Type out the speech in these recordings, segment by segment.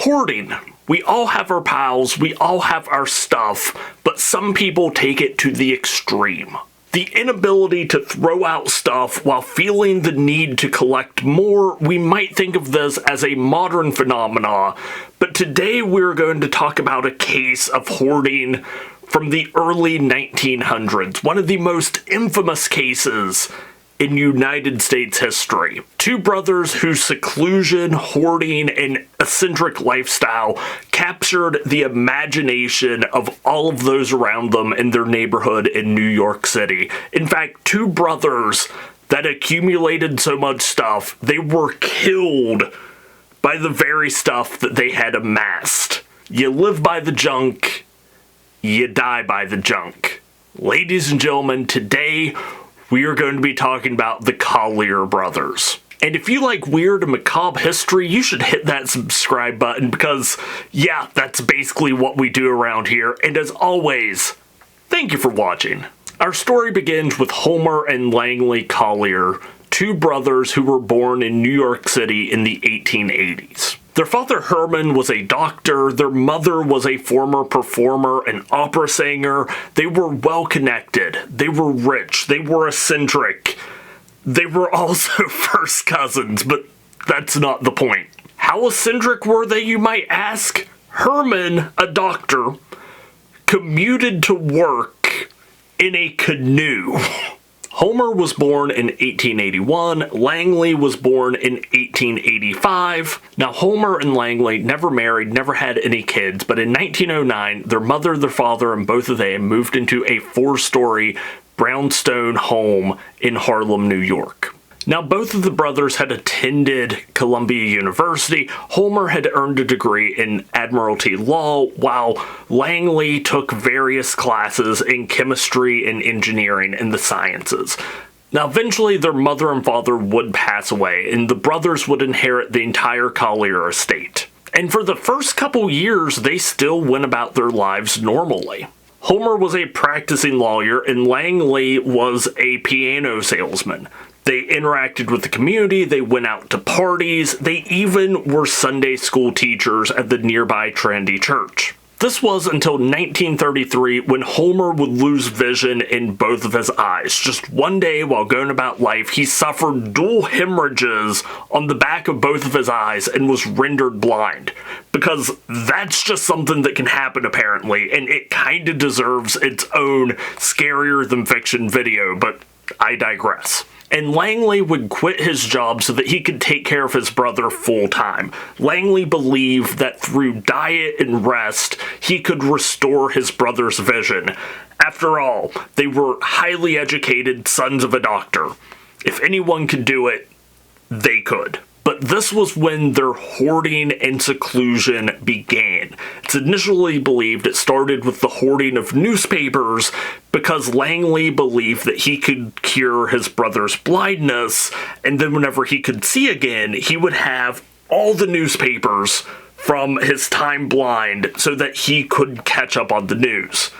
Hoarding. We all have our pals, we all have our stuff, but some people take it to the extreme. The inability to throw out stuff while feeling the need to collect more, we might think of this as a modern phenomenon, but today we're going to talk about a case of hoarding from the early 1900s, one of the most infamous cases in United States history. Two brothers whose seclusion, hoarding, and eccentric lifestyle captured the imagination of all of those around them in their neighborhood in New York City. In fact, two brothers that accumulated so much stuff, they were killed by the very stuff that they had amassed. You live by the junk, you die by the junk. Ladies and gentlemen, today we are going to be talking about the Collyer Brothers. And if you like weird and macabre history, you should hit that subscribe button because, yeah, that's basically what we do around here. And as always, thank you for watching. Our story begins with Homer and Langley Collyer, two brothers who were born in New York City in the 1880s. Their father Herman was a doctor, their mother was a former performer and opera singer. They were well connected, they were rich, they were eccentric. They were also first cousins, but that's not the point. How eccentric were they, you might ask? Herman, a doctor, commuted to work in a canoe. Homer was born in 1881, Langley was born in 1885. Now, Homer and Langley never married, never had any kids, but in 1909, their mother, their father, and both of them moved into a 4-story brownstone home in Harlem, New York. Now, both of the brothers had attended Columbia University. Homer had earned a degree in Admiralty Law, while Langley took various classes in chemistry and engineering and the sciences. Now, eventually, their mother and father would pass away, and the brothers would inherit the entire Collyer estate. And for the first couple years, they still went about their lives normally. Homer was a practicing lawyer, and Langley was a piano salesman. They interacted with the community, they went out to parties, they even were Sunday school teachers at the nearby trendy church. This was until 1933 when Homer would lose vision in both of his eyes. Just one day while going about life, he suffered dual hemorrhages on the back of both of his eyes and was rendered blind. Because that's just something that can happen apparently, and it kinda deserves its own scarier than fiction video, but I digress. And Langley would quit his job so that he could take care of his brother full-time. Langley believed that through diet and rest, he could restore his brother's vision. After all, they were highly educated sons of a doctor. If anyone could do it, they could. But this was when their hoarding and seclusion began. It's initially believed it started with the hoarding of newspapers because Langley believed that he could cure his brother's blindness, and then whenever he could see again, he would have all the newspapers from his time blind so that he could catch up on the news.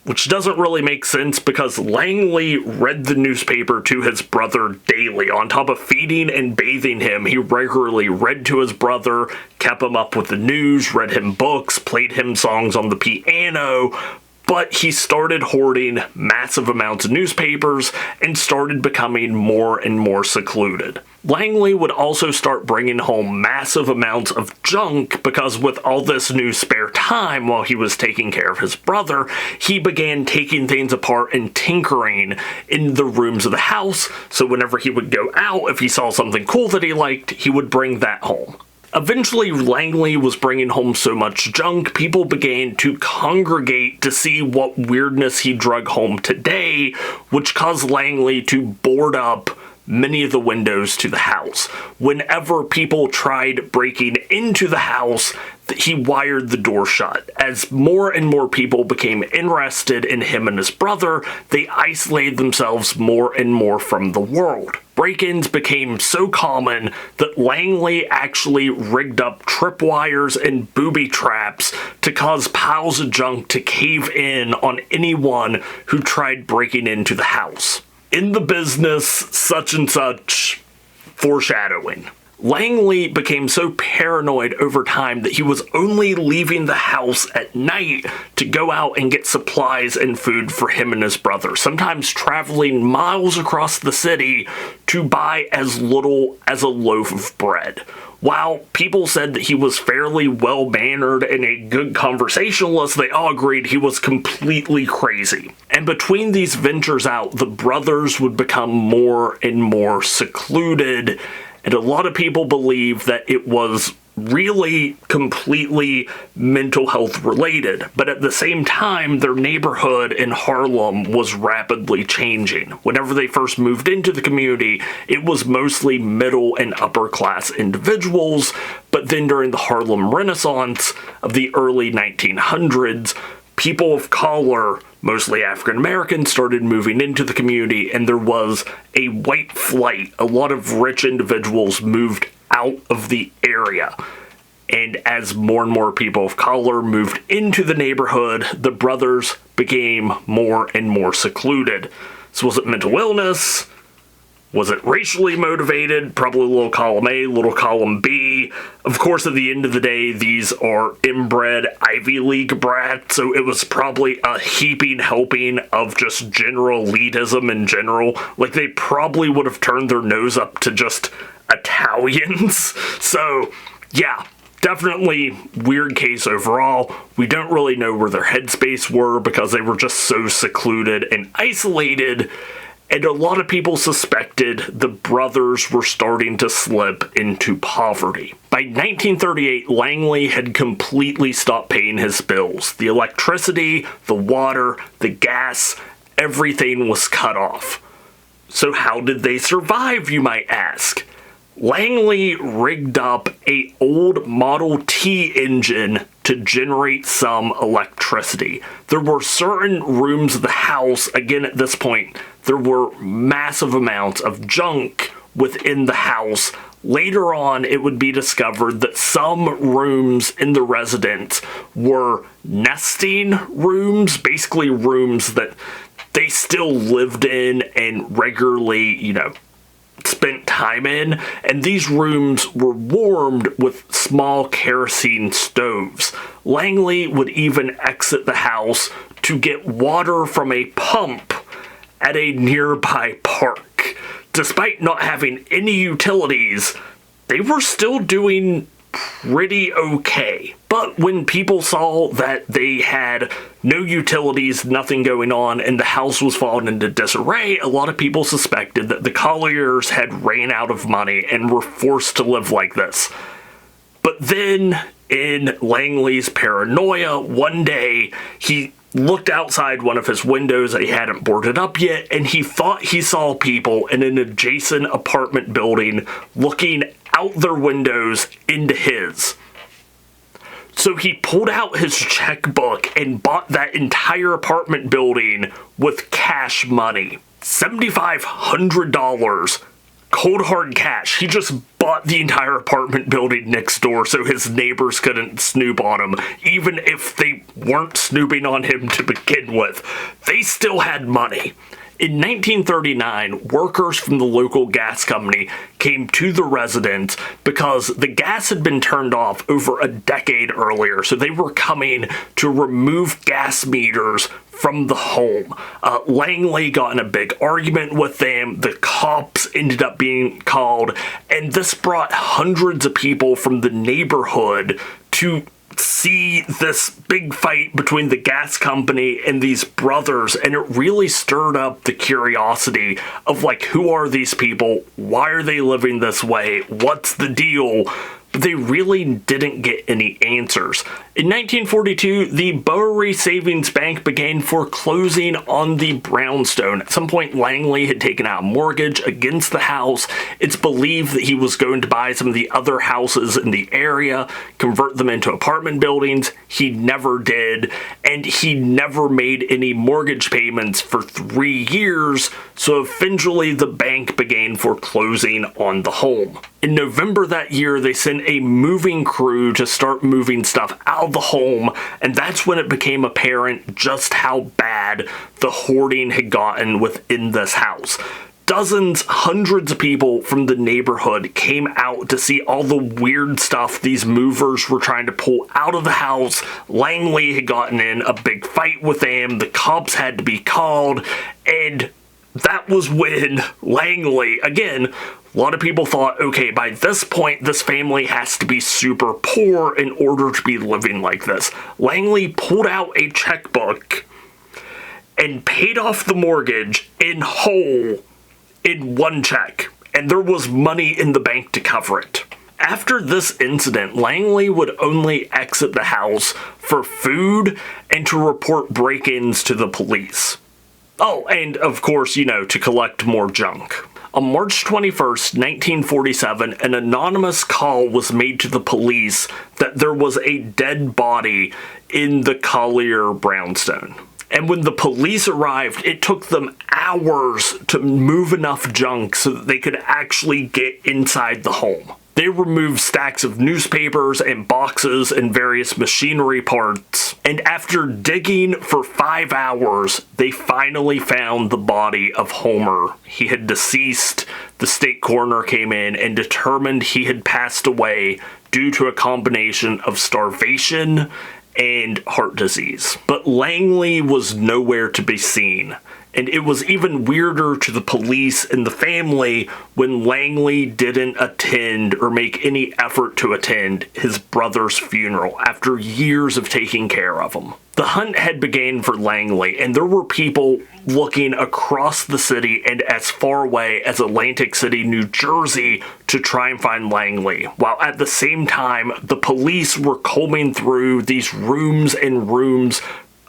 Which doesn't really make sense because Langley read the newspaper to his brother daily. On top of feeding and bathing him, he regularly read to his brother, kept him up with the news, read him books, played him songs on the piano, but he started hoarding massive amounts of newspapers and started becoming more and more secluded. Langley would also start bringing home massive amounts of junk because with all this new spare time while he was taking care of his brother, he began taking things apart and tinkering in the rooms of the house, so whenever he would go out, if he saw something cool that he liked, he would bring that home. Eventually, Langley was bringing home so much junk, people began to congregate to see what weirdness he drug home today, which caused Langley to board up many of the windows to the house. Whenever people tried breaking into the house, he wired the door shut. As more and more people became interested in him and his brother, they isolated themselves more and more from the world. Break-ins became so common that Langley actually rigged up tripwires and booby traps to cause piles of junk to cave in on anyone who tried breaking into the house. In the business, such and such, foreshadowing. Langley became so paranoid over time that he was only leaving the house at night to go out and get supplies and food for him and his brother, sometimes traveling miles across the city to buy as little as a loaf of bread. While people said that he was fairly well-mannered and a good conversationalist, they all agreed he was completely crazy. And between these ventures out, the brothers would become more and more secluded, and a lot of people believe that it was really completely mental health related. But at the same time, their neighborhood in Harlem was rapidly changing. Whenever they first moved into the community, it was mostly middle and upper class individuals. But then during the Harlem Renaissance of the early 1900s, people of color, mostly African Americans, started moving into the community, and there was a white flight. A lot of rich individuals moved out of the area. And as more and more people of color moved into the neighborhood, the brothers became more and more secluded. So was it mental illness? Was it racially motivated? Probably little column A, little column B. Of course, at the end of the day, these are inbred Ivy League brats, so it was probably a heaping helping of just general elitism in general. Like, they probably would have turned their nose up to just Italians. So, yeah, definitely weird case overall. We don't really know where their headspace were because they were just so secluded and isolated. And a lot of people suspected the brothers were starting to slip into poverty. By 1938, Langley had completely stopped paying his bills. The electricity, the water, the gas, everything was cut off. So how did they survive, you might ask? Langley rigged up an old Model T engine to generate some electricity. There were certain rooms of the house, again at this point, there were massive amounts of junk within the house. Later on, it would be discovered that some rooms in the residence were nesting rooms, basically rooms that they still lived in and regularly, spent time in, and these rooms were warmed with small kerosene stoves. Langley would even exit the house to get water from a pump at a nearby park. Despite not having any utilities, they were still doing pretty okay. But when people saw that they had no utilities, nothing going on, and the house was falling into disarray, a lot of people suspected that the Colliers had ran out of money and were forced to live like this. But then, in Langley's paranoia, one day he looked outside one of his windows that he hadn't boarded up yet, and he thought he saw people in an adjacent apartment building looking out their windows into his. So he pulled out his checkbook and bought that entire apartment building with cash money. $7,500. Cold hard cash. He just bought the entire apartment building next door so his neighbors couldn't snoop on him. Even if they weren't snooping on him to begin with, they still had money. In 1939, workers from the local gas company came to the residence because the gas had been turned off over a decade earlier, so they were coming to remove gas meters from the home. Langley got in a big argument with them. The cops ended up being called, and this brought hundreds of people from the neighborhood to see this big fight between the gas company and these brothers, and it really stirred up the curiosity of, like, who are these people? Why are they living this way? What's the deal? But they really didn't get any answers. In 1942, the Bowery Savings Bank began foreclosing on the brownstone. At some point, Langley had taken out a mortgage against the house. It's believed that he was going to buy some of the other houses in the area, convert them into apartment buildings. He never did, and he never made any mortgage payments for 3 years, so eventually the bank began foreclosing on the home. In November that year, they sent a moving crew to start moving stuff out of the home, and that's when it became apparent just how bad the hoarding had gotten within this house. Dozens, hundreds of people from the neighborhood came out to see all the weird stuff these movers were trying to pull out of the house. Langley had gotten in a big fight with them. The cops had to be called, and that was when Langley, again, a lot of people thought, okay, by this point, this family has to be super poor in order to be living like this. Langley pulled out a checkbook and paid off the mortgage in whole in one check, and there was money in the bank to cover it. After this incident, Langley would only exit the house for food and to report break-ins to the police. Oh, and of course, to collect more junk. On March 21st, 1947, an anonymous call was made to the police that there was a dead body in the Collyer brownstone. And when the police arrived, it took them hours to move enough junk so that they could actually get inside the home. They removed stacks of newspapers and boxes and various machinery parts. And after digging for 5 hours, they finally found the body of Homer. He had deceased. The state coroner came in and determined he had passed away due to a combination of starvation and heart disease. But Langley was nowhere to be seen. And it was even weirder to the police and the family when Langley didn't attend or make any effort to attend his brother's funeral after years of taking care of him. The hunt had begun for Langley, and there were people looking across the city and as far away as Atlantic City, New Jersey, to try and find Langley, while at the same time, the police were combing through these rooms and rooms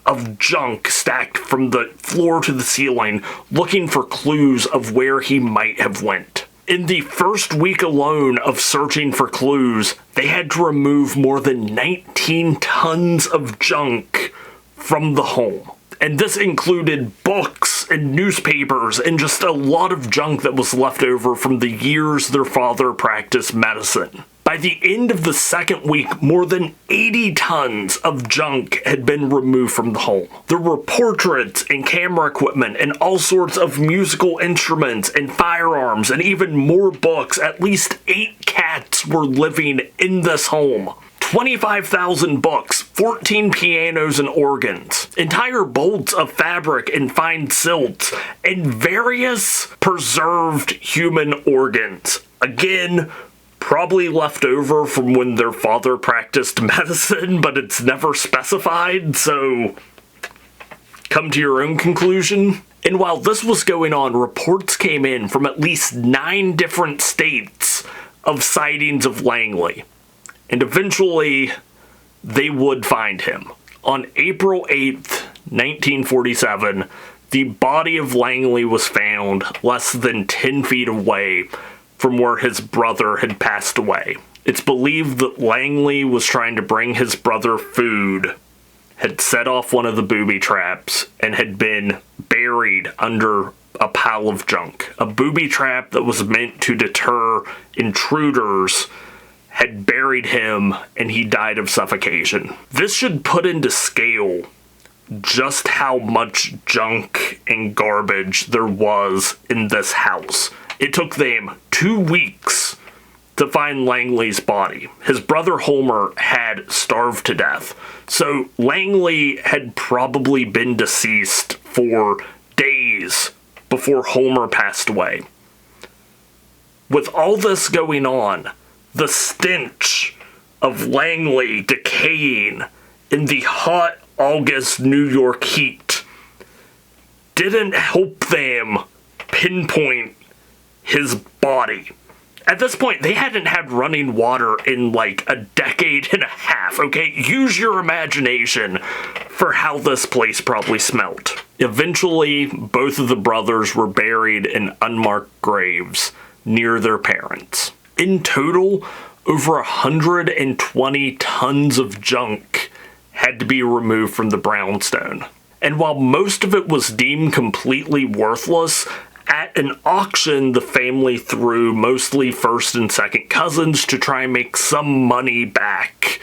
of junk stacked from the floor to the ceiling, looking for clues of where he might have went. In the first week alone of searching for clues, they had to remove more than 19 tons of junk from the home. And this included books and newspapers and just a lot of junk that was left over from the years their father practiced medicine. By the end of the second week, more than 80 tons of junk had been removed from the home. There were portraits and camera equipment and all sorts of musical instruments and firearms and even more books. At least 8 cats were living in this home. 25,000 books, 14 pianos and organs, entire bolts of fabric and fine silks, and various preserved human organs. Again, probably left over from when their father practiced medicine, but it's never specified, so come to your own conclusion. And while this was going on, reports came in from at least 9 different states of sightings of Langley. And eventually, they would find him. On April 8th, 1947, the body of Langley was found less than 10 feet away from where his brother had passed away. It's believed that Langley was trying to bring his brother food, had set off one of the booby traps, and had been buried under a pile of junk. A booby trap that was meant to deter intruders had buried him, and he died of suffocation. This should put into scale just how much junk and garbage there was in this house. It took them 2 weeks to find Langley's body. His brother Homer had starved to death. So Langley had probably been deceased for days before Homer passed away. With all this going on, the stench of Langley decaying in the hot August New York heat didn't help them pinpoint his body. At this point, they hadn't had running water in like a decade and a half, okay? Use your imagination for how this place probably smelt. Eventually, both of the brothers were buried in unmarked graves near their parents. In total, over 120 tons of junk had to be removed from the brownstone. And while most of it was deemed completely worthless, at an auction, the family threw mostly first and second cousins to try and make some money back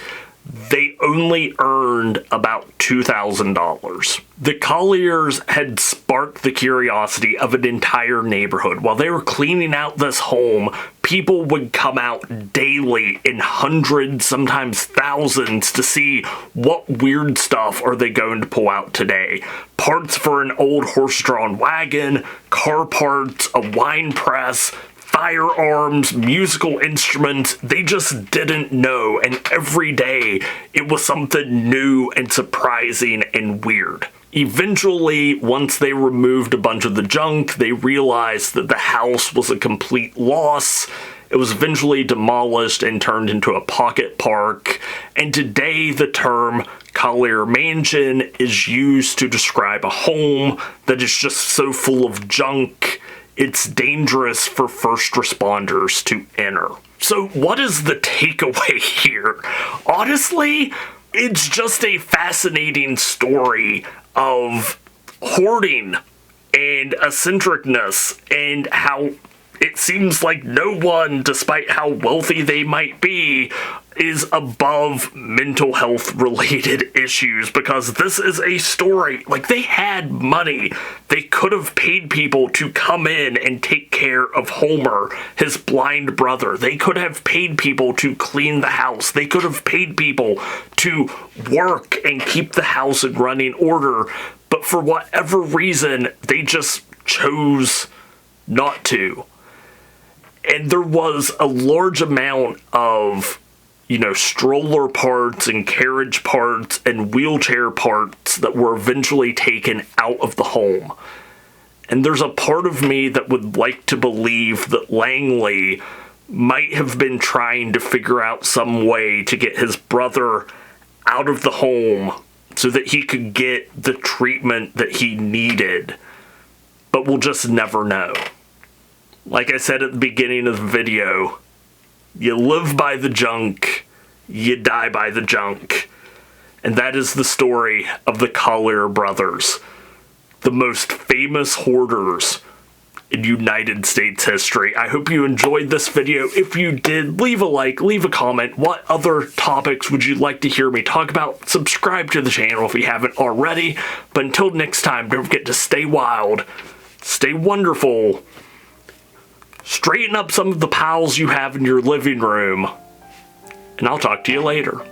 they only earned about $2,000. The Colliers had sparked the curiosity of an entire neighborhood. While they were cleaning out this home, people would come out daily in hundreds, sometimes thousands, to see what weird stuff are they going to pull out today. Parts for an old horse-drawn wagon, car parts, a wine press, firearms, musical instruments. They just didn't know, and every day it was something new and surprising and weird. Eventually, once they removed a bunch of the junk, they realized that the house was a complete loss. It was eventually demolished and turned into a pocket park, and today the term Collyer Mansion is used to describe a home that is just so full of junk it's dangerous for first responders to enter. So what is the takeaway here? Honestly, it's just a fascinating story of hoarding and eccentricness, and how it seems like no one, despite how wealthy they might be, is above mental health related issues, because this is a story. Like, they had money. They could have paid people to come in and take care of Homer, his blind brother. They could have paid people to clean the house. They could have paid people to work and keep the house in running order. But for whatever reason, they just chose not to. And there was a large amount of, stroller parts and carriage parts and wheelchair parts that were eventually taken out of the home. And there's a part of me that would like to believe that Langley might have been trying to figure out some way to get his brother out of the home so that he could get the treatment that he needed. But we'll just never know. Like I said at the beginning of the video, you live by the junk, you die by the junk. And that is the story of the Collyer Brothers, the most famous hoarders in United States history. I hope you enjoyed this video. If you did, leave a like, leave a comment. What other topics would you like to hear me talk about? Subscribe to the channel if you haven't already. But until next time, don't forget to stay wild, stay wonderful, straighten up some of the piles you have in your living room, and I'll talk to you later.